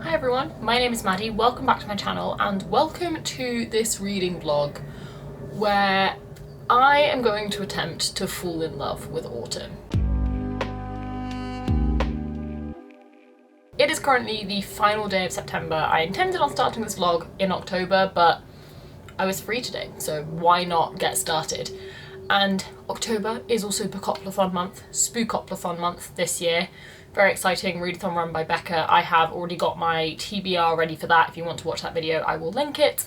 Hi everyone, my name is Maddie, welcome back to my channel and welcome to this reading vlog where I am going to attempt to fall in love with autumn. It is currently the final day of September. I intended on starting this vlog in October, but I was free today, so why not get started? And October is also spookoplathon month this year. Very exciting, readathon run by Becca. I have already got my TBR ready for that. If you want to watch that video, I will link it.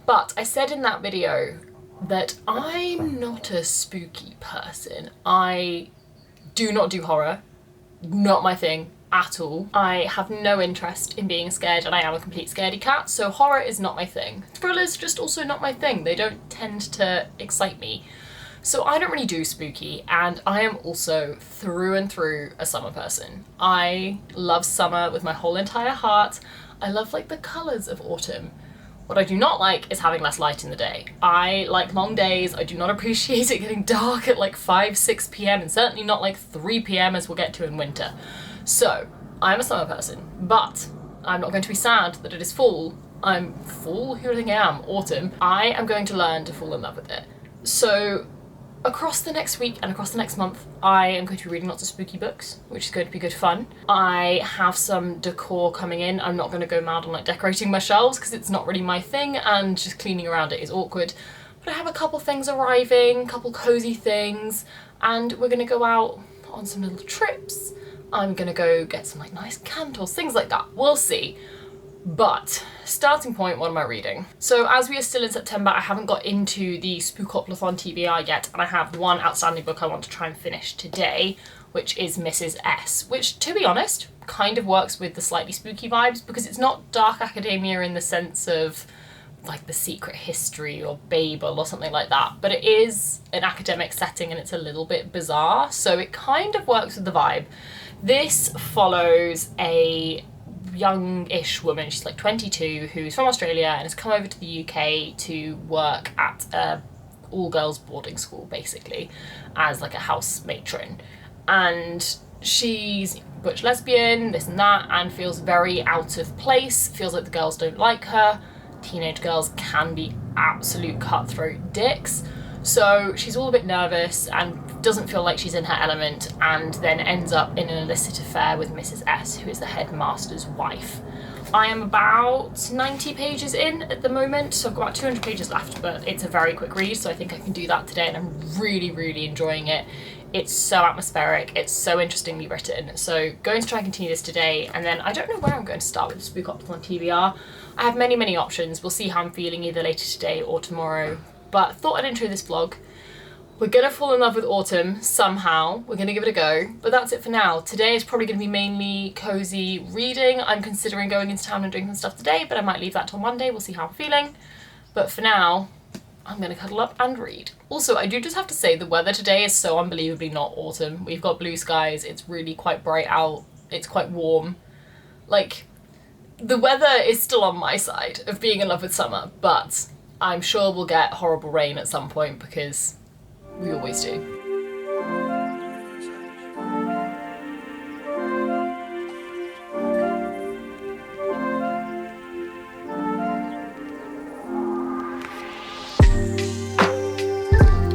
But I said in that video that I'm not a spooky person. I do not do horror, not my thing at all. I have no interest in being scared and I am a complete scaredy cat, so horror is not my thing. Thrillers just also not my thing. They don't tend to excite me. So I don't really do spooky, and I am also through and through a summer person. I love summer with my whole entire heart. I love like the colours of autumn. What I do not like is having less light in the day. I like long days. I do not appreciate it getting dark at like 5-6 p.m. and certainly not like 3 p.m. as we'll get to in winter. So I'm a summer person, but I'm not going to be sad that it is fall. I'm fall? Who do I think I am? Autumn. I am going to learn to fall in love with it. So across the next week and across the next month, I am going to be reading lots of spooky books, which is going to be good fun. I have some decor coming in. I'm not going to go mad on like decorating my shelves because it's not really my thing and just cleaning around it is awkward. But I have a couple things arriving, a couple cozy things, and we're going to go out on some little trips. I'm going to go get some like nice candles, things like that. We'll see. But starting point, what am I reading? So as we are still in September, I haven't got into the spookoplathon TBR yet, and I have one outstanding book I want to try and finish today, which is Mrs. S, which to be honest kind of works with the slightly spooky vibes because it's not dark academia in the sense of like The Secret History or Babel or something like that, but it is an academic setting and it's a little bit bizarre, so it kind of works with the vibe. This follows a young-ish woman, she's like 22, who's from Australia and has come over to the UK to work at a all-girls boarding school, basically, as like a house matron. And she's butch lesbian, this and that, and feels very out of place, feels like the girls don't like her. Teenage girls can be absolute cutthroat dicks. So she's all a bit nervous and doesn't feel like she's in her element, and then ends up in an illicit affair with Mrs. S, who is the headmaster's wife. I am about 90 pages in at the moment, so I've got about 200 pages left, but it's a very quick read, so I think I can do that today, and I'm really enjoying it. It's so atmospheric, it's so interestingly written, so going to try and continue this today, and then I don't know where I'm going to start with the spookoplathon TBR. I have many options. We'll see how I'm feeling either later today or tomorrow, but thought I'd intro this vlog. We're gonna fall in love with autumn somehow. We're gonna give it a go, but that's it for now. Today is probably gonna be mainly cozy reading. I'm considering going into town and doing some stuff today, but I might leave that till Monday. We'll see how I'm feeling. But for now, I'm gonna cuddle up and read. Also, I do just have to say the weather today is so unbelievably not autumn. We've got blue skies, it's really quite bright out, it's quite warm. Like, the weather is still on my side of being in love with summer, but I'm sure we'll get horrible rain at some point because we always do.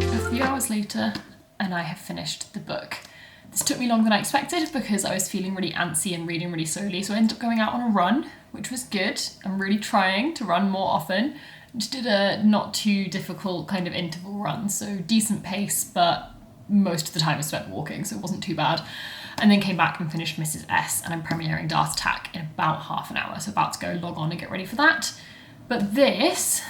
A few hours later, and I have finished the book. This took me longer than I expected because I was feeling really antsy and reading really slowly, so I ended up going out on a run, which was good. I'm really trying to run more often. Just did a not too difficult kind of interval run, so decent pace, but most of the time I spent walking, so it wasn't too bad. And then came back and finished Mrs. S, and I'm premiering Dart Attack in about half an hour, so about to go log on and get ready for that. But this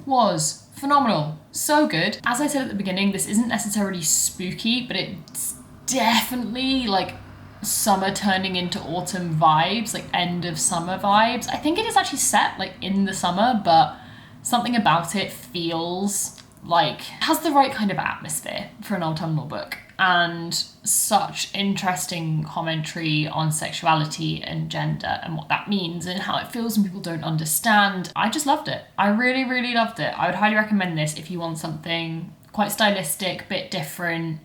was phenomenal, so good. As I said at the beginning, this isn't necessarily spooky, but it's definitely like summer turning into autumn vibes, like end of summer vibes. I think it is actually set like in the summer, but something about it feels like it has the right kind of atmosphere for an autumnal book, and such interesting commentary on sexuality and gender and what that means and how it feels when people don't understand. I just loved it. I really loved it. I would highly recommend this if you want something quite stylistic, bit different,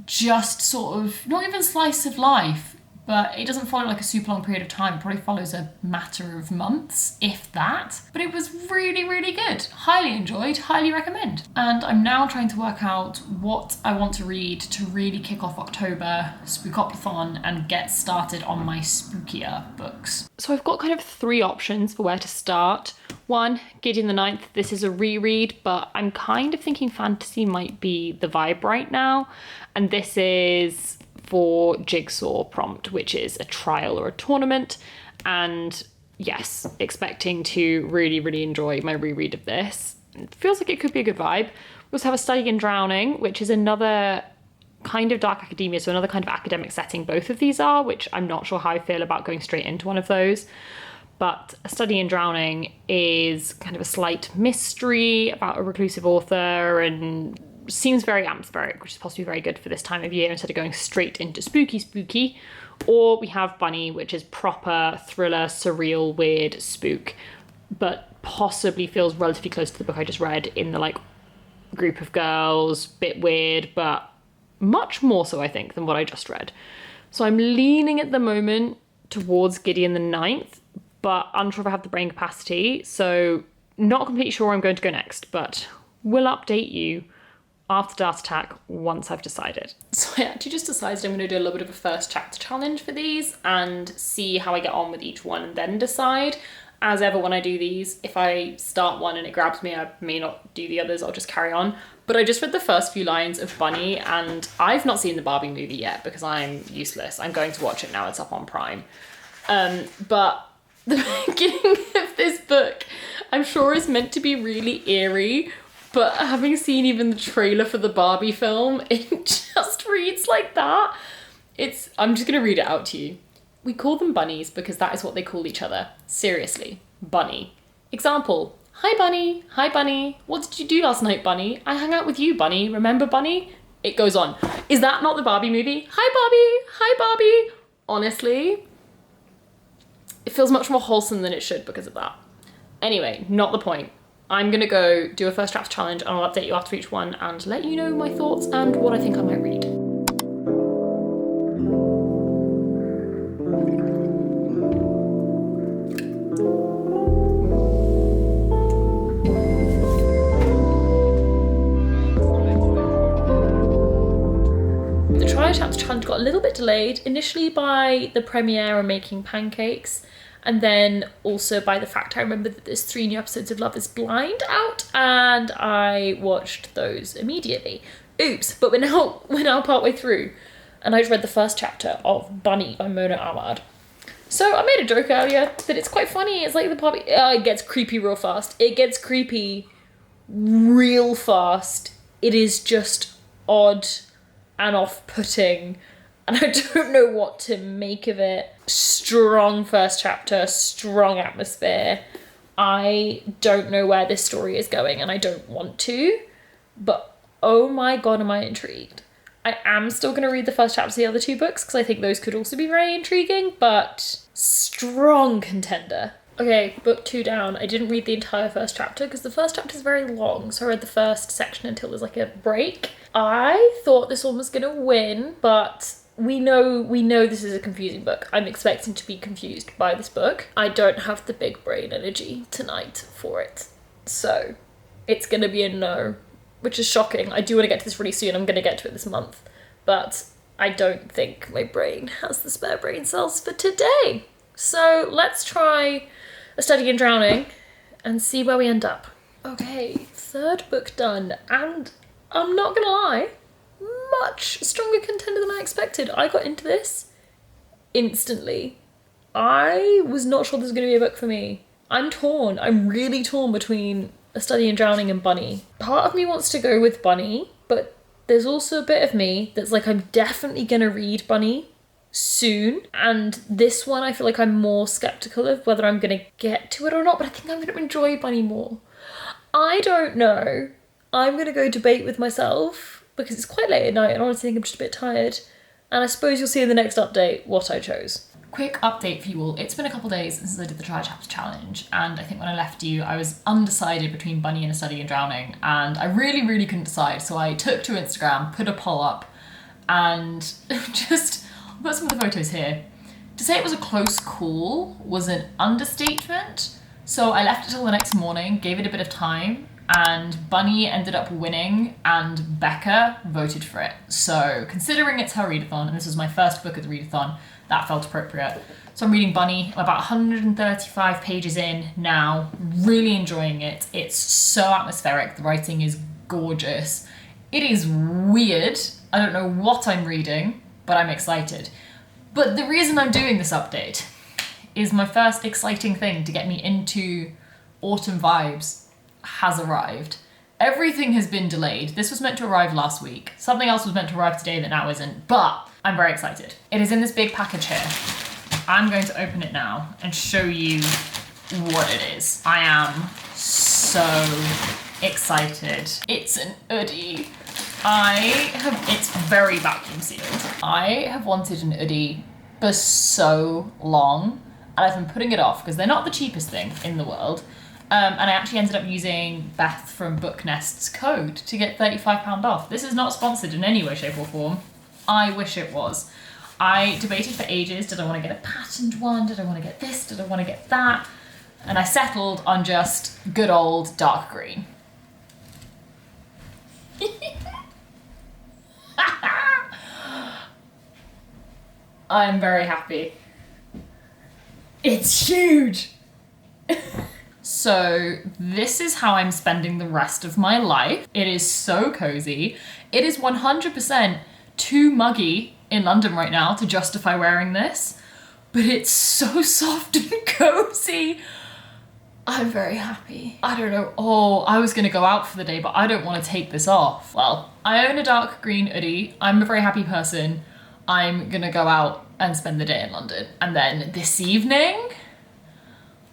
just sort of not even slice of life, but it doesn't follow like a super long period of time. It probably follows a matter of months, if that. But it was really, really good. Highly enjoyed, highly recommend. And I'm now trying to work out what I want to read to really kick off October spookoplathon and get started on my spookier books. So I've got kind of 3 options for where to start. 1, Gideon the Ninth. This is a reread, but I'm kind of thinking fantasy might be the vibe right now. And this is for Jigsaw prompt, which is a trial or a tournament. And yes, expecting to really, really enjoy my reread of this. It feels like it could be a good vibe. We also have A Study in Drowning, which is another kind of dark academia, so another kind of academic setting both of these are, which I'm not sure how I feel about going straight into one of those. But A Study in Drowning is kind of a slight mystery about a reclusive author and seems very atmospheric, which is possibly very good for this time of year instead of going straight into spooky. Or we have Bunny, which is proper thriller, surreal, weird spook, but possibly feels relatively close to the book I just read in the like group of girls, bit weird, but much more so I think than what I just read. So I'm leaning at the moment towards Gideon the Ninth, but unsure if I have the brain capacity, so not completely sure where I'm going to go next, but will update you after Dart Attack once I've decided. So I actually just decided I'm going to do a little bit of a first chapter challenge for these and see how I get on with each one and then decide. As ever when I do these, if I start one and it grabs me, I may not do the others, I'll just carry on. But I just read the first few lines of Bunny and I've not seen the Barbie movie yet because I'm useless. I'm going to watch it now, it's up on Prime. But the beginning of this book, I'm sure is meant to be really eerie, but having seen even the trailer for the Barbie film, it just reads like that. I'm just gonna read it out to you. We call them bunnies because that is what they call each other. Seriously, Bunny. Example, hi Bunny, hi Bunny. What did you do last night, Bunny? I hung out with you, Bunny. Remember, Bunny? It goes on. Is that not the Barbie movie? Hi Barbie, hi Barbie. Honestly, it feels much more wholesome than it should because of that. Anyway, not the point. I'm gonna go do a first draft challenge and I'll update you after each one and let you know my thoughts and what I think I might read. The Try Chapter Challenge got a little bit delayed, initially by the premiere and making pancakes, and then also by the fact I remember that there's 3 new episodes of Love is Blind out, and I watched those immediately. Oops, but we're now partway through, and I just read the first chapter of Bunny by Mona Awad. So I made a joke earlier that it's quite funny. It's like the Barbie. It gets creepy real fast. It gets creepy real fast. It is just odd and off-putting, and I don't know what to make of it. Strong first chapter, strong atmosphere. I don't know where this story is going and I don't want to, but oh my god, am I intrigued. I am still going to read the first chapter of the other 2 books because I think those could also be very intriguing, but strong contender. Okay, book 2 down. I didn't read the entire first chapter because the first chapter is very long, so I read the first section until there's like a break. I thought this one was going to win, but we know this is a confusing book. I'm expecting to be confused by this book. I don't have the big brain energy tonight for it. So it's going to be a no, which is shocking. I do want to get to this really soon. I'm going to get to it this month. But I don't think my brain has the spare brain cells for today. So let's try A Study in Drowning and see where we end up. Okay, 3rd book done. And I'm not going to lie, much stronger contender than I expected. I got into this instantly. I was not sure this was going to be a book for me. I'm torn. I'm really torn between A Study in Drowning and Bunny. Part of me wants to go with Bunny, but there's also a bit of me that's like, I'm definitely going to read Bunny soon. And this one, I feel like I'm more skeptical of whether I'm going to get to it or not, but I think I'm going to enjoy Bunny more. I don't know. I'm going to go debate with myself because it's quite late at night and honestly I think I'm just a bit tired. And I suppose you'll see in the next update what I chose. Quick update for you all. It's been a couple of days since I did the Try Chapter Challenge, and I think when I left you, I was undecided between Bunny and A Study in Drowning, and I really, really couldn't decide. So I took to Instagram, put a poll up, and just, I'll put some of the photos here. To say it was a close call was an understatement. So I left it till the next morning, gave it a bit of time, and Bunny ended up winning and Becca voted for it. So considering it's her readathon, and this was my first book at the readathon, that felt appropriate. So I'm reading Bunny. I'm about 135 pages in now, really enjoying it. It's so atmospheric. The writing is gorgeous. It is weird. I don't know what I'm reading, but I'm excited. But the reason I'm doing this update is my first exciting thing to get me into autumn vibes has arrived. Everything has been delayed. This was meant to arrive last week. Something else was meant to arrive today that now isn't, but I'm very excited. It is in this big package here. I'm going to open it now and show you what it is. I am so excited. It's an hoodie. It's very vacuum sealed. I have wanted an hoodie for so long, and I've been putting it off because they're not the cheapest thing in the world. And I actually ended up using Beth from Book Nest's code to get £35 off. This is not sponsored in any way, shape or form. I wish it was. I debated for ages, did I want to get a patterned one? Did I want to get this? Did I want to get that? And I settled on just good old dark green. I'm very happy. It's huge! So this is how I'm spending the rest of my life. It is so cozy. It is 100% too muggy in London right now to justify wearing this, but it's so soft and cozy. I'm very happy. I don't know, I was gonna go out for the day, but I don't wanna take this off. Well, I own a dark green hoodie. I'm a very happy person. I'm gonna go out and spend the day in London. And then this evening,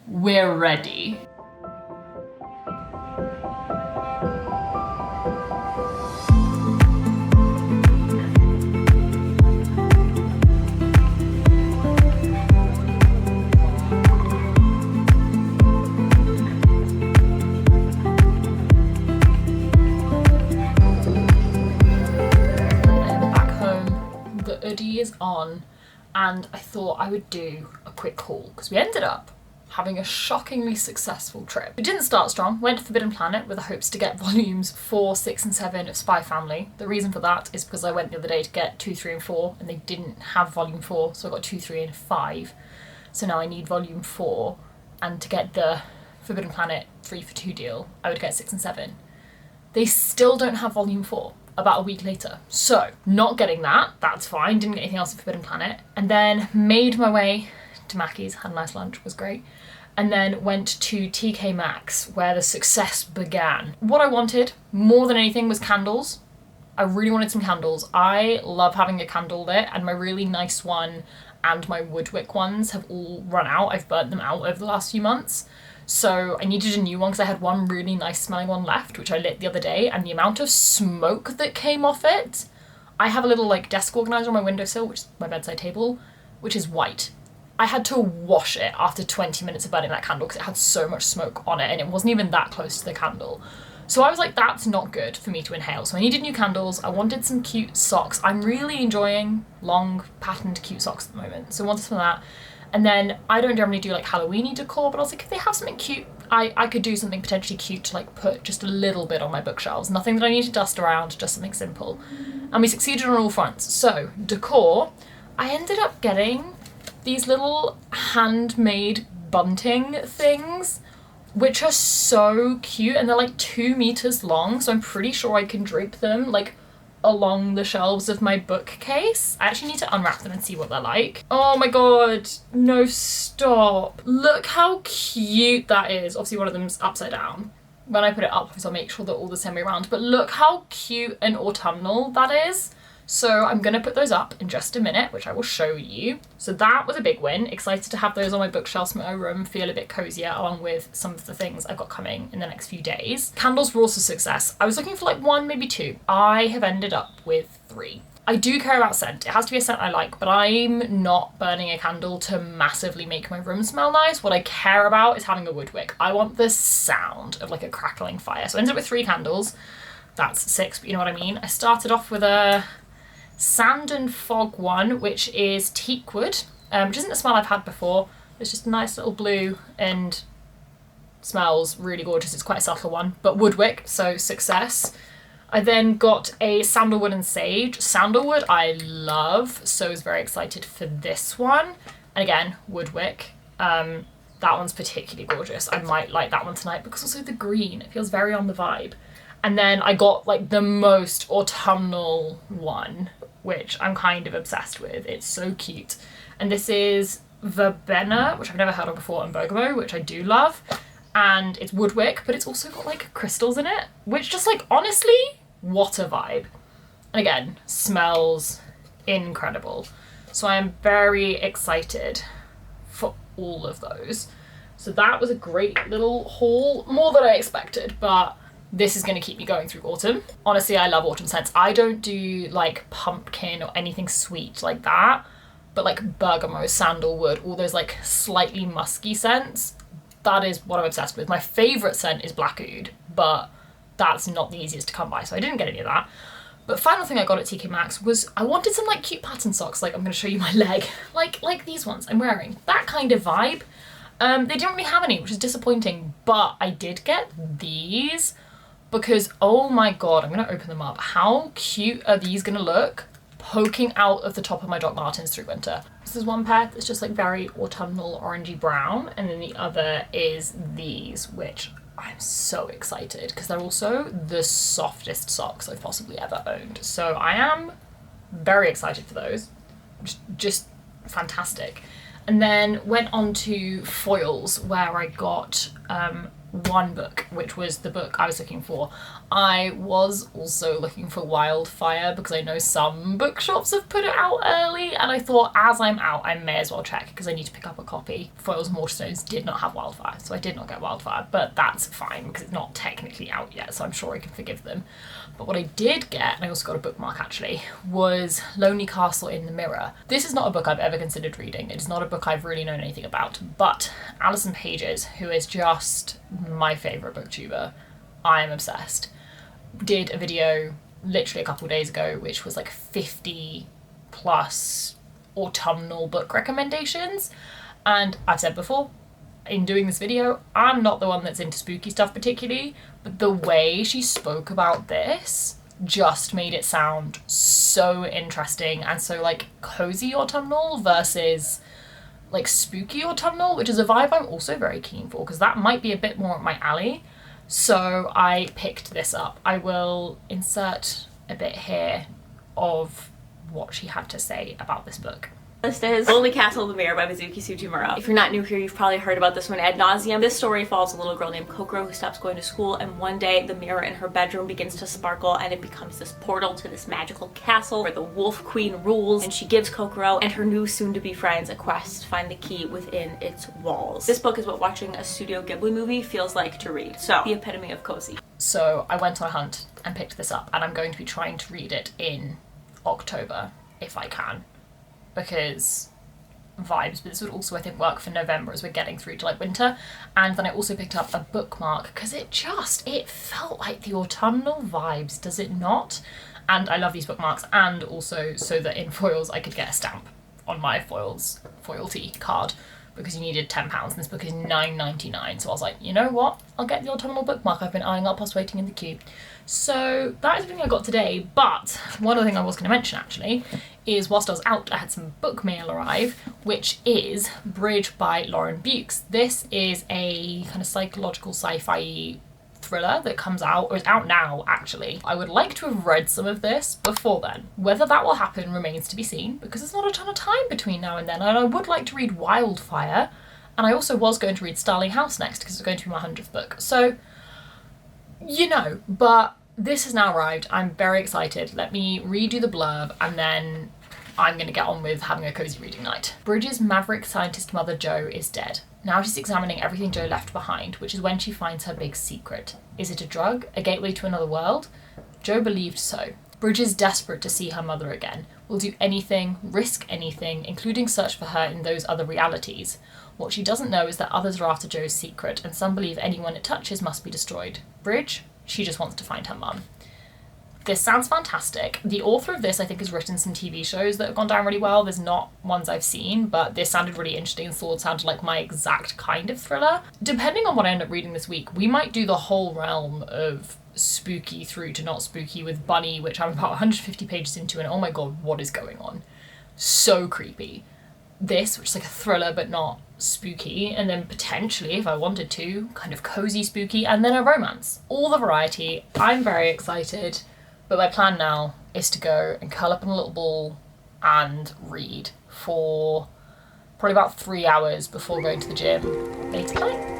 we're ready. Is on, and I thought I would do a quick haul because we ended up having a shockingly successful trip. We didn't start strong, went to Forbidden Planet with the hopes to get volumes 4, 6 and 7 of Spy Family. The reason for that is because I went the other day to get 2, 3 and 4 and they didn't have volume 4, so I got 2, 3 and 5. So now I need volume 4, and to get the Forbidden Planet 3 for 2 deal, I would get 6 and 7. They still don't have volume 4. About a week later. So, not getting that, that's fine, didn't get anything else at Forbidden Planet. And then made my way to Mackey's, had a nice lunch, was great. And then went to TK Maxx, where the success began. What I wanted, more than anything, was candles. I really wanted some candles. I love having a candle lit, and my really nice one and my woodwick ones have all run out. I've burnt them out over the last few months. So I needed a new one because I had one really nice smelling one left, which I lit the other day, and the amount of smoke that came off it. I have a little like desk organizer on my windowsill, which is my bedside table, which is white. I had to wash it after 20 minutes of burning that candle because it had so much smoke on it, and it wasn't even that close to the candle. So I was like, that's not good for me to inhale. So I needed new candles. I wanted some cute socks. I'm really enjoying long patterned cute socks at the moment. So I wanted some of that. And then I don't generally do like Halloween-y decor, but I was like, if they have something cute, I could do something potentially cute to like put just a little bit on my bookshelves. Nothing that I need to dust around, just something simple. And we succeeded on all fronts. So decor, I ended up getting these little handmade bunting things, which are so cute, and they're like 2 meters long. So I'm pretty sure I can drape them like along the shelves of my bookcase. I actually need to unwrap them and see what they're like. Oh my god, no, stop. Look how cute that is. Obviously one of them's upside down. When I put it up, I'll make sure they're all the same way around, but look how cute and autumnal that is. So I'm gonna put those up in just a minute, which I will show you. So that was a big win. Excited to have those on my bookshelves in my room, feel a bit cozier, along with some of the things I've got coming in the next few days. Candles were also a success. I was looking for like 1, maybe 2. I have ended up with 3. I do care about scent. It has to be a scent I like, but I'm not burning a candle to massively make my room smell nice. What I care about is having a wood wick. I want the sound of like a crackling fire. So I ended up with 3 candles. That's 6, but you know what I mean. I started off with a Sand and Fog one, which is teak wood. which isn't a smell I've had before. It's just a nice little blue and smells really gorgeous. It's quite a subtle one, but woodwick, so success. I then got a sandalwood and sage. Sandalwood I love, so I was very excited for this one. And again, woodwick. That one's particularly gorgeous. I might like that one tonight because also the green, it feels very on the vibe. And then I got like the most autumnal one, which I'm kind of obsessed with. It's so cute. And this is verbena, which I've never heard of before, and bergamot, which I do love. And it's woodwick, but it's also got like crystals in it, which just like, honestly, what a vibe. And again, smells incredible. So I am very excited for all of those. So that was a great little haul, more than I expected, but this is going to keep me going through autumn. Honestly, I love autumn scents. I don't do like pumpkin or anything sweet like that, but like bergamot, sandalwood, all those like slightly musky scents, that is what I'm obsessed with. My favourite scent is black oud, but that's not the easiest to come by, so I didn't get any of that. But final thing I got at TK Maxx was I wanted some like cute pattern socks, like I'm going to show you my leg, like these ones I'm wearing, that kind of vibe. They didn't really have any, which is disappointing, but I did get these because, oh my god, I'm going to open them up. How cute are these going to look poking out of the top of my Doc Martens through winter? This is one pair that's just like very autumnal orangey brown, and then the other is these, which I'm so excited because they're also the softest socks I've possibly ever owned. So I am very excited for those. Just fantastic. And then went on to foils, where I got one book, which was the book I was looking for. I was also looking for Wildfire because I know some bookshops have put it out early, and I thought as I'm out I may as well check because I need to pick up a copy. Foils and Waterstones did not have Wildfire, so I did not get Wildfire, but that's fine because it's not technically out yet, so I'm sure I can forgive them. But what I did get, and I also got a bookmark actually, was Lonely Castle in the Mirror. This is not a book I've ever considered reading. It is not a book I've really known anything about, but Alison Pages, who is just my favourite booktuber, I am obsessed, did a video literally a couple of days ago which was like 50 plus autumnal book recommendations. And I've said before, in doing this video, I'm not the one that's into spooky stuff particularly, but the way she spoke about this just made it sound so interesting and so like cozy autumnal versus like spooky autumnal, which is a vibe I'm also very keen for because that might be a bit more up my alley. So I picked this up. I will insert a bit here of what she had to say about this book. This is Lonely Castle in the Mirror by Mizuki Tsujimura. If you're not new here, you've probably heard about this one ad nauseum. This story follows a little girl named Kokoro who stops going to school, and one day the mirror in her bedroom begins to sparkle and it becomes this portal to this magical castle where the Wolf Queen rules, and she gives Kokoro and her new soon-to-be friends a quest to find the key within its walls. This book is what watching a Studio Ghibli movie feels like to read. So, the epitome of cozy. So I went on a hunt and picked this up, and I'm going to be trying to read it in October if I can, because vibes, but this would also I think work for November as we're getting through to like winter. And then I also picked up a bookmark because it felt like the autumnal vibes, does it not? And I love these bookmarks, and also so that in foils I could get a stamp on my foilty card because you needed £10 and this book is £9.99. So I was like, you know what, I'll get the autumnal bookmark I've been eyeing up whilst waiting in the queue. So that is everything I got today, but one other thing I was going to mention actually is whilst I was out I had some book mail arrive, which is Bridge by Lauren Bukes. This is a kind of psychological sci-fi thriller that comes out, or is out now actually. I would like to have read some of this before then. Whether that will happen remains to be seen because there's not a ton of time between now and then, and I would like to read Wildfire, and I also was going to read Starling House next because it's going to be my 100th book. So, you know, but this has now arrived. I'm very excited. Let me read you the blurb and then I'm going to get on with having a cozy reading night. Bridge's maverick scientist mother Jo is dead. Now she's examining everything Jo left behind, which is when she finds her big secret. Is it a drug? A gateway to another world? Jo believed so. Bridge is desperate to see her mother again. Will do anything, risk anything, including search for her in those other realities. What she doesn't know is that others are after Jo's secret, and some believe anyone it touches must be destroyed. Bridge? She just wants to find her mum. This sounds fantastic. The author of this, I think, has written some TV shows that have gone down really well. There's not ones I've seen, but this sounded really interesting and Sword sounded like my exact kind of thriller. Depending on what I end up reading this week, we might do the whole realm of spooky through to not spooky with Bunny, which I'm about 150 pages into, and oh my god, what is going on? So creepy. This, which is like a thriller but not spooky, and then potentially, if I wanted to, kind of cozy spooky, and then a romance. All the variety. I'm very excited. But my plan now is to go and curl up in a little ball and read for probably about 3 hours before going to the gym later tonight.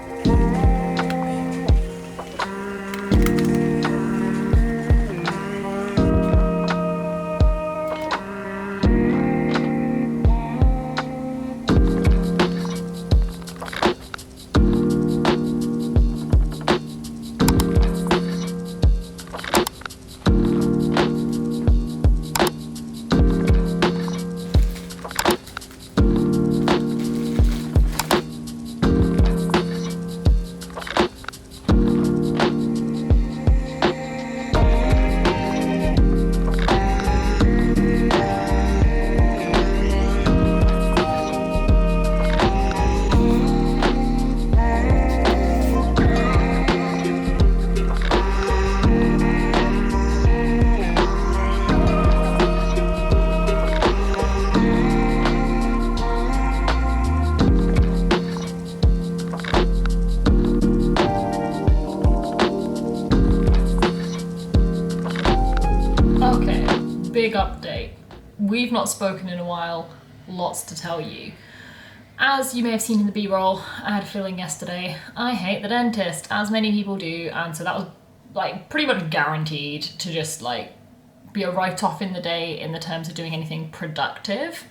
Big update. We've not spoken in a while, lots to tell you. As you may have seen in the B-roll, I had a feeling yesterday, I hate the dentist, as many people do, and so that was like pretty much guaranteed to just like be a write-off in the day in the terms of doing anything productive,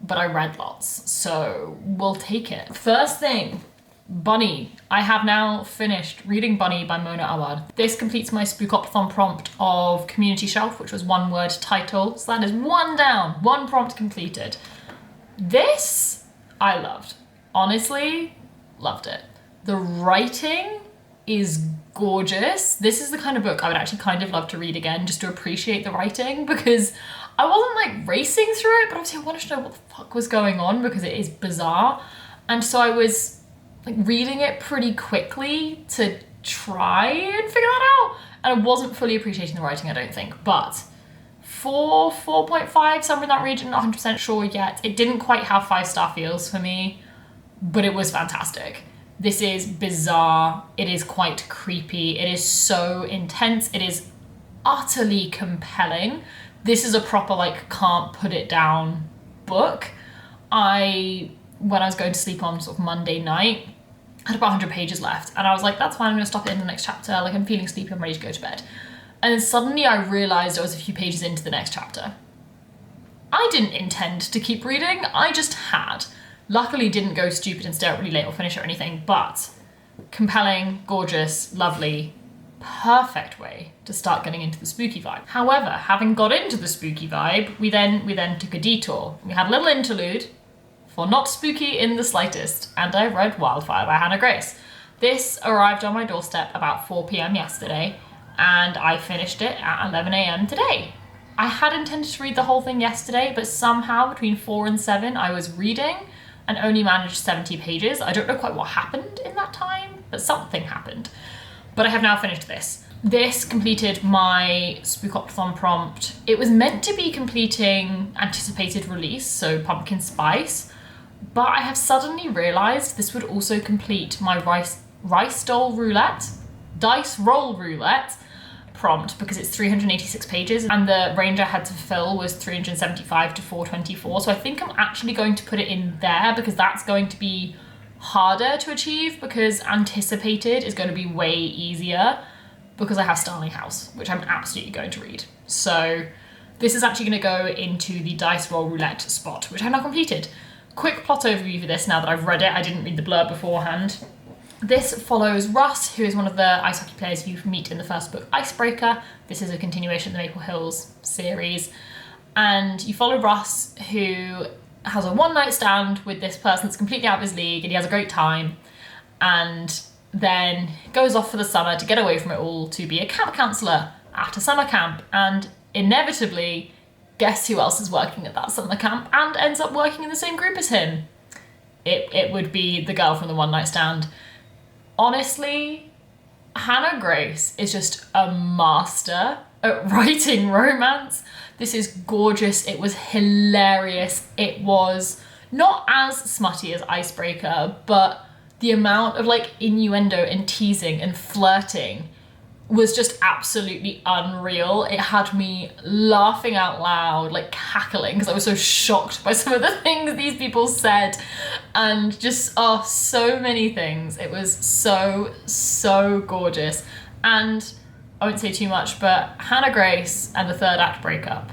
but I read lots, so we'll take it. First thing, Bunny. I have now finished reading Bunny by Mona Awad. This completes my spookoplathon prompt of Community Shelf, which was one word title. So that is one down, one prompt completed. This, I loved. Honestly, loved it. The writing is gorgeous. This is the kind of book I would actually kind of love to read again, just to appreciate the writing, because I wasn't like racing through it, but obviously I wanted to know what the fuck was going on because it is bizarre. And so I was like reading it pretty quickly to try and figure that out, and I wasn't fully appreciating the writing, I don't think, but 4.5, somewhere in that region, not 100% sure yet. It didn't quite have 5-star feels for me, but it was fantastic. This is bizarre, it is quite creepy, it is so intense, it is utterly compelling. This is a proper like can't put it down book. When I was going to sleep on sort of Monday night, I had about 100 pages left, and I was like, that's fine, I'm gonna stop it in the next chapter, like I'm feeling sleepy, I'm ready to go to bed. And then suddenly I realised I was a few pages into the next chapter. I didn't intend to keep reading, I just had. Luckily didn't go stupid and stay out really late or finish it or anything, but compelling, gorgeous, lovely, perfect way to start getting into the spooky vibe. However, having got into the spooky vibe, we then took a detour. We had a little interlude for not spooky in the slightest, and I read Wildfire by Hannah Grace. This arrived on my doorstep about 4 p.m. yesterday, and I finished it at 11 a.m. today. I had intended to read the whole thing yesterday, but somehow between 4 and 7 I was reading and only managed 70 pages. I don't know quite what happened in that time, but something happened. But I have now finished this. This completed my spookoplathon prompt. It was meant to be completing anticipated release, so pumpkin spice, but I have suddenly realised this would also complete my dice roll roulette prompt, because it's 386 pages and the range I had to fill was 375 to 424. So I think I'm actually going to put it in there, because that's going to be harder to achieve, because anticipated is going to be way easier because I have Starling House, which I'm absolutely going to read. So this is actually going to go into the dice roll roulette spot, which I've now completed. Quick plot overview for this now that I've read it. I didn't read the blurb beforehand. This follows Russ, who is one of the ice hockey players you meet in the first book, Icebreaker. This is a continuation of the Maple Hills series. And you follow Russ, who has a one-night stand with this person that's completely out of his league, and he has a great time, and then goes off for the summer to get away from it all to be a camp counsellor at a summer camp, and inevitably, guess who else is working at that summer camp and ends up working in the same group as him? It would be the girl from the one night stand. Honestly, Hannah Grace is just a master at writing romance. This is gorgeous. It was hilarious. It was not as smutty as Icebreaker, but the amount of like innuendo and teasing and flirting was just absolutely unreal. It had me laughing out loud, like cackling, because I was so shocked by some of the things these people said, and just, oh, so many things. It was so gorgeous. And I won't say too much, but Hannah Grace and the third act breakup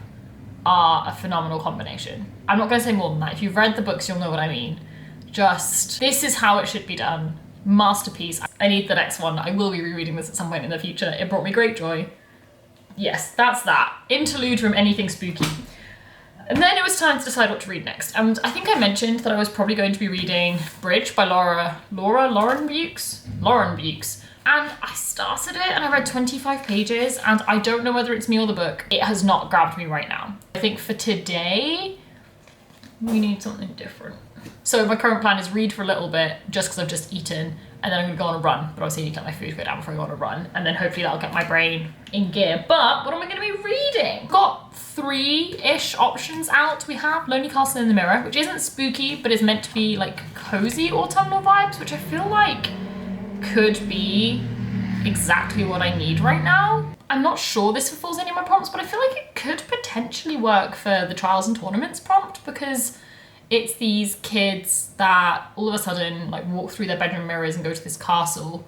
are a phenomenal combination. I'm not going to say more than that. If you've read the books, you'll know what I mean. Just, this is how it should be done. Masterpiece. I need the next one. I will be rereading this at some point in the future. It brought me great joy. Yes, that's that. Interlude from anything spooky. And then it was time to decide what to read next. And I think I mentioned that I was probably going to be reading Bridge by Lauren Bukes. And I started it and I read 25 pages, and I don't know whether it's me or the book. It has not grabbed me right now. I think for today, we need something different. So my current plan is read for a little bit, just because I've just eaten, and then I'm gonna go on a run. But obviously I need to let my food go down before I go on a run, and then hopefully that'll get my brain in gear. But what am I gonna be reading? Got 3-ish options out. We have Lonely Castle in the Mirror, which isn't spooky, but is meant to be like cozy autumnal vibes, which I feel like could be exactly what I need right now. I'm not sure this fulfills any of my prompts, but I feel like it could potentially work for the Trials and Tournaments prompt, because it's these kids that all of a sudden like walk through their bedroom mirrors and go to this castle,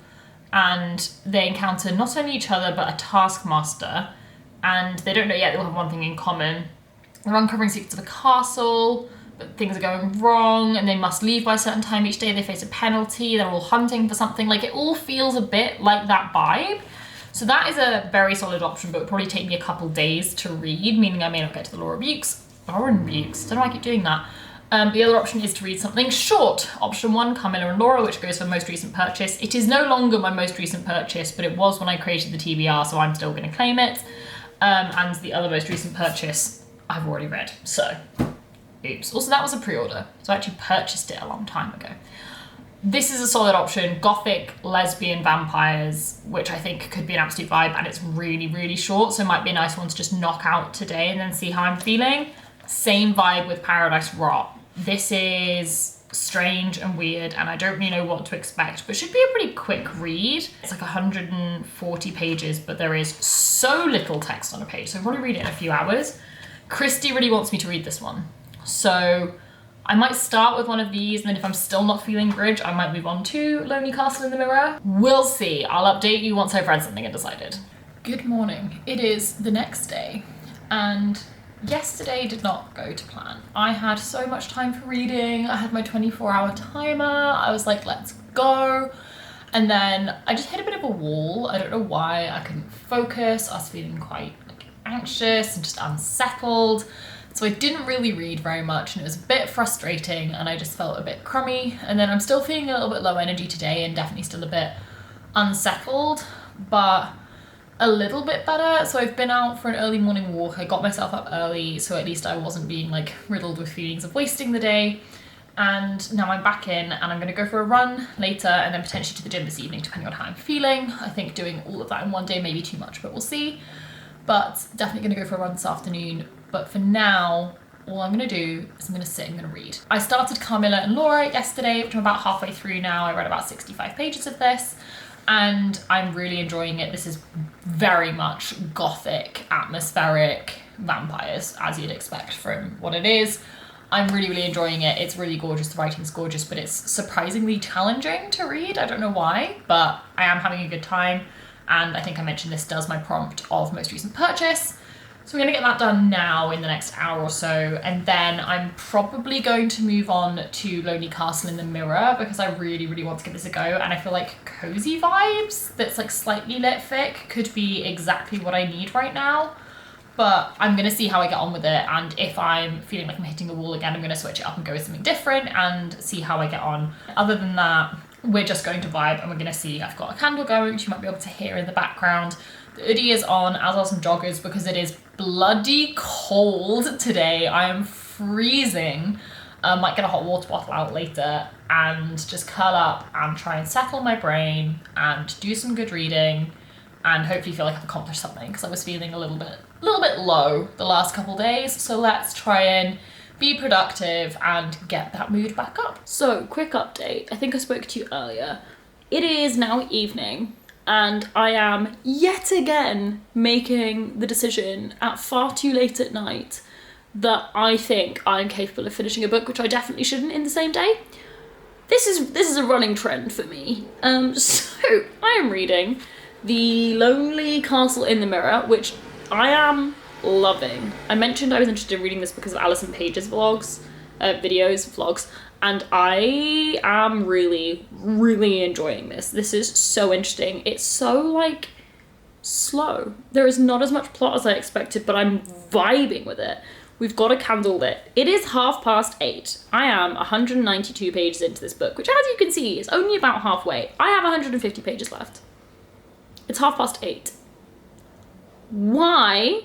and they encounter not only each other but a taskmaster, and they don't know yet they'll have one thing in common. They're uncovering secrets of the castle, but things are going wrong and they must leave by a certain time each day. They face a penalty, they're all hunting for something. Like, it all feels a bit like that vibe. So that is a very solid option, but it would probably take me a couple days to read, meaning I may not get to the Lauren Bukes. Don't know why I keep doing that. The other option is to read something short. Option 1, Carmilla and Laura, which goes for most recent purchase. It is no longer my most recent purchase, but it was when I created the TBR, so I'm still going to claim it. And the other most recent purchase I've already read, so oops. Also, that was a pre-order, so I actually purchased it a long time ago. This is a solid option. Gothic lesbian vampires, which I think could be an absolute vibe, and it's really short, so it might be a nice one to just knock out today and then see how I'm feeling. Same vibe with Paradise Rot. This is strange and weird, and I don't really know what to expect, but should be a pretty quick read. It's like 140 pages, but there is so little text on a page, so I'll probably read it in a few hours. Christy really wants me to read this one, so I might start with one of these, and then if I'm still not feeling Bridge, I might move on to Lonely Castle in the Mirror. We'll see. I'll update you once I've read something and decided. Good morning. It is the next day, and yesterday did not go to plan. I had so much time for reading. I had my 24-hour timer. I was like, let's go. And then I just hit a bit of a wall. I don't know why. I couldn't focus. I was feeling quite like anxious and just unsettled. So I didn't really read very much, and it was a bit frustrating, and I just felt a bit crummy. And then I'm still feeling a little bit low energy today, and definitely still a bit unsettled, but a little bit better. So I've been out for an early morning walk. I got myself up early, so at least I wasn't being like riddled with feelings of wasting the day. And now I'm back in, and I'm gonna go for a run later, and then potentially to the gym this evening, depending on how I'm feeling. I think doing all of that in one day may be too much, but we'll see. But definitely gonna go for a run this afternoon. But for now, all I'm gonna do is I'm gonna sit and I'm gonna read. I started Carmilla and Laura yesterday, which I'm about halfway through now. I read about 65 pages of this, and I'm really enjoying it. This is very much gothic, atmospheric vampires, as you'd expect from what it is. I'm really enjoying it. It's really gorgeous. The writing's gorgeous, but it's surprisingly challenging to read. I don't know why, but I am having a good time. And I think I mentioned this does my prompt of most recent purchase. So we're gonna get that done now in the next hour or so, and then I'm probably going to move on to Lonely Castle in the Mirror, because I really want to give this a go, and I feel like cozy vibes that's like slightly lit fic could be exactly what I need right now. But I'm gonna see how I get on with it, and if I'm feeling like I'm hitting a wall again, I'm gonna switch it up and go with something different and see how I get on. Other than that, we're just going to vibe, and we're gonna see. I've got a candle going, which you might be able to hear in the background. The hoodie is on, as are some joggers, because it is bloody cold today. I am freezing. Might get a hot water bottle out later and just curl up and try and settle my brain and do some good reading and hopefully feel like I've accomplished something, because I was feeling a little bit low the last couple days. So let's try and be productive and get that mood back up. So, quick update. I think I spoke to you earlier. It is now evening and I am yet again making the decision at far too late at night that I think I'm capable of finishing a book, which I definitely shouldn't, in the same day. This is a running trend for me. So I am reading The Lonely Castle in the Mirror, which I am loving. I mentioned I was interested in reading this because of Alison Page's vlogs, and I am really, really enjoying this. This is so interesting. It's so, like, slow. There is not as much plot as I expected, but I'm vibing with it. We've got a candle lit. It is 8:30. I am 192 pages into this book, which, as you can see, is only about halfway. I have 150 pages left. It's 8:30. Why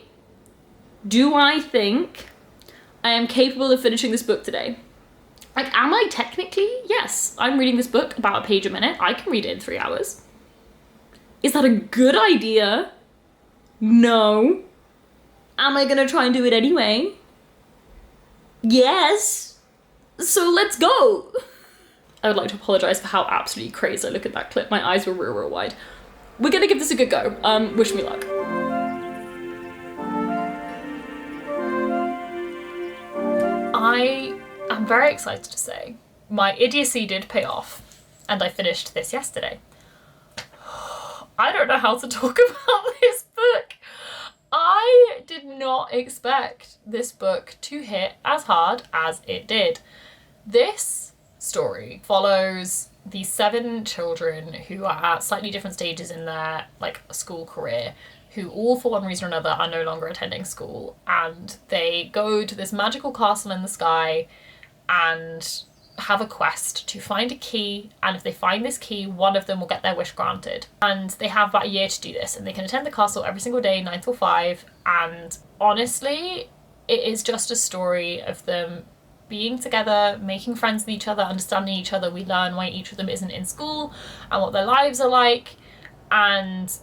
do I think I am capable of finishing this book today? Like, am I technically? Yes. I'm reading this book about a page a minute. I can read it in 3 hours. Is that a good idea? No. Am I gonna try and do it anyway? Yes. So let's go. I would like to apologise for how absolutely crazy I look at that clip. My eyes were real wide. We're gonna give this a good go. Wish me luck. I am very excited to say my idiocy did pay off and I finished this yesterday. I don't know how to talk about this book. I did not expect this book to hit as hard as it did. This story follows these 7 children who are at slightly different stages in their school career, who all for one reason or another are no longer attending school, and they go to this magical castle in the sky and have a quest to find a key, and if they find this key, one of them will get their wish granted. And they have about a year to do this, and they can attend the castle every single day, 9 till 5, and honestly, it is just a story of them being together, making friends with each other, understanding each other. We learn why each of them isn't in school and what their lives are like, and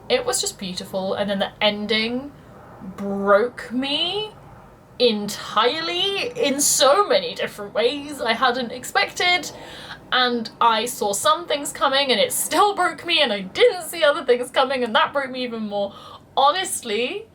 it was just beautiful. And then the ending broke me entirely in so many different ways I hadn't expected, and I saw some things coming and it still broke me, and I didn't see other things coming and that broke me even more. Honestly,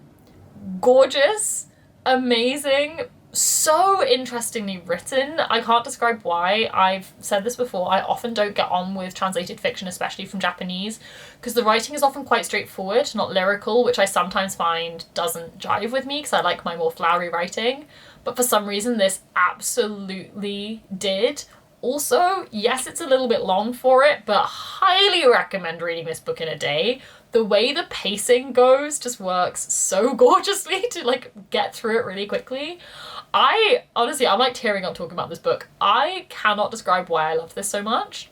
gorgeous, amazing, so interestingly written. I can't describe why. I've said this before, I often don't get on with translated fiction, especially from Japanese, because the writing is often quite straightforward, not lyrical, which I sometimes find doesn't jive with me because I like my more flowery writing. But for some reason this absolutely did. Also, yes, it's a little bit long for it, but highly recommend reading this book in a day. The way the pacing goes just works so gorgeously to get through it really quickly. I'm like tearing up talking about this book. I cannot describe why I love this so much,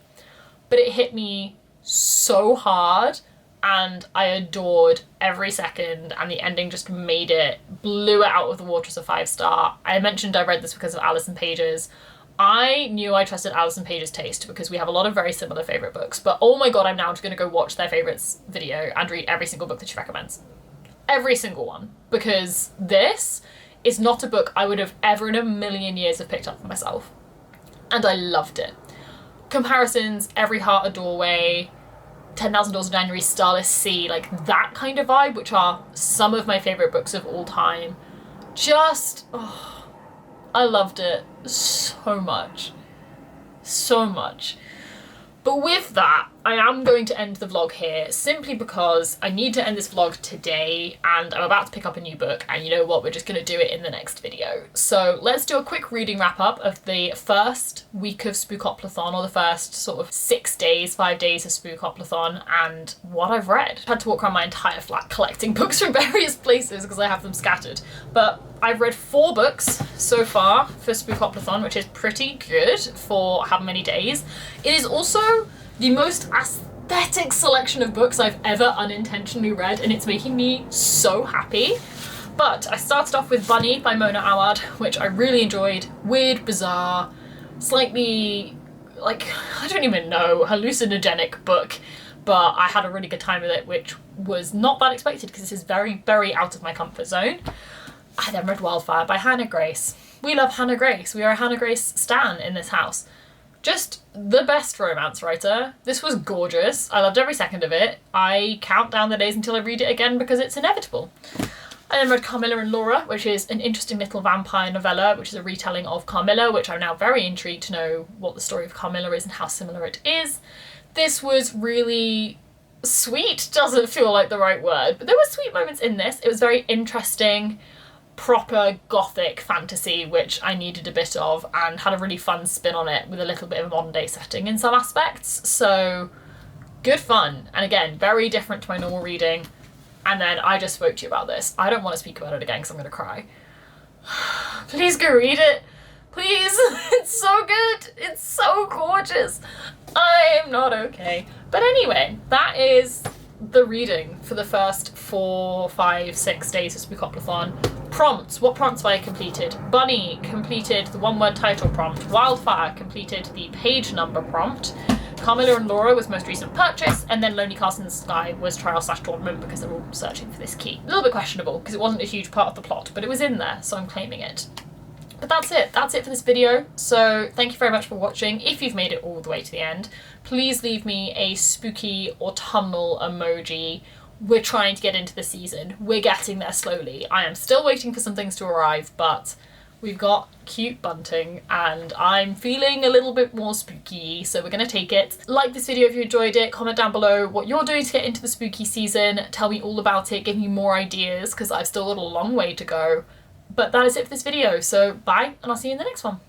but it hit me so hard and I adored every second, and the ending just blew it out of the water as a 5-star. I mentioned I read this because of Alison Page's. I knew I trusted Alison Page's taste because we have a lot of very similar favourite books, but oh my god, I'm now just going to go watch their favourites video and read every single book that she recommends. Every single one. Because this is not a book I would have ever in a million years have picked up for myself. And I loved it. Comparisons, Every Heart a Doorway, 10,000 Doors of January, Starless Sea, that kind of vibe, which are some of my favourite books of all time. I loved it so much. So much. But with that, I am going to end the vlog here simply because I need to end this vlog today and I'm about to pick up a new book, and you know what, we're just going to do it in the next video. So let's do a quick reading wrap up of the first week of spookoplathon, or the first sort of 5 days of spookoplathon, and what I've read. I've had to walk around my entire flat collecting books from various places because I have them scattered. But I've read 4 books so far for spookoplathon, which is pretty good for how many days. It is also the most pathetic selection of books I've ever unintentionally read, and it's making me so happy. But I started off with Bunny by Mona Awad, which I really enjoyed. Weird, bizarre, slightly, like, I don't even know, hallucinogenic book, but I had a really good time with it, which was not that expected because this is very, very out of my comfort zone. I then read Wildfire by Hannah Grace. We love Hannah Grace. We are a Hannah Grace stan in this house. Just the best romance writer. This was gorgeous. I loved every second of it. I count down the days until I read it again because it's inevitable. I then read Carmilla and Laura, which is an interesting little vampire novella, which is a retelling of Carmilla, which I'm now very intrigued to know what the story of Carmilla is and how similar it is. This was really sweet, doesn't feel like the right word, but there were sweet moments in this. It was very interesting, proper gothic fantasy, which I needed a bit of, and had a really fun spin on it with a little bit of a modern day setting in some aspects. So good fun. And again, very different to my normal reading. And then I just spoke to you about this. I don't want to speak about it again because I'm going to cry. Please go read it. Please. It's so good. It's so gorgeous. I'm not okay. But anyway, that is the reading for the first 4, 5, 6 days of Spookoplathon. Prompts. What prompts have I completed? Bunny completed the one-word title prompt. Wildfire completed the page number prompt. Carmilla and Laura was most recent purchase, and then Lonely Castle in the Sky was trial/tournament because they're all searching for this key. A little bit questionable because it wasn't a huge part of the plot, but it was in there, so I'm claiming it. But that's it. That's it for this video. So thank you very much for watching. If you've made it all the way to the end, please leave me a spooky autumnal emoji. We're trying to get into the season. We're getting there slowly. I am still waiting for some things to arrive, but we've got cute bunting and I'm feeling a little bit more spooky, so we're gonna take it. Like this video if you enjoyed it, comment down below what you're doing to get into the spooky season, tell me all about it, give me more ideas because I've still got a long way to go. But that is it for this video, so bye and I'll see you in the next one.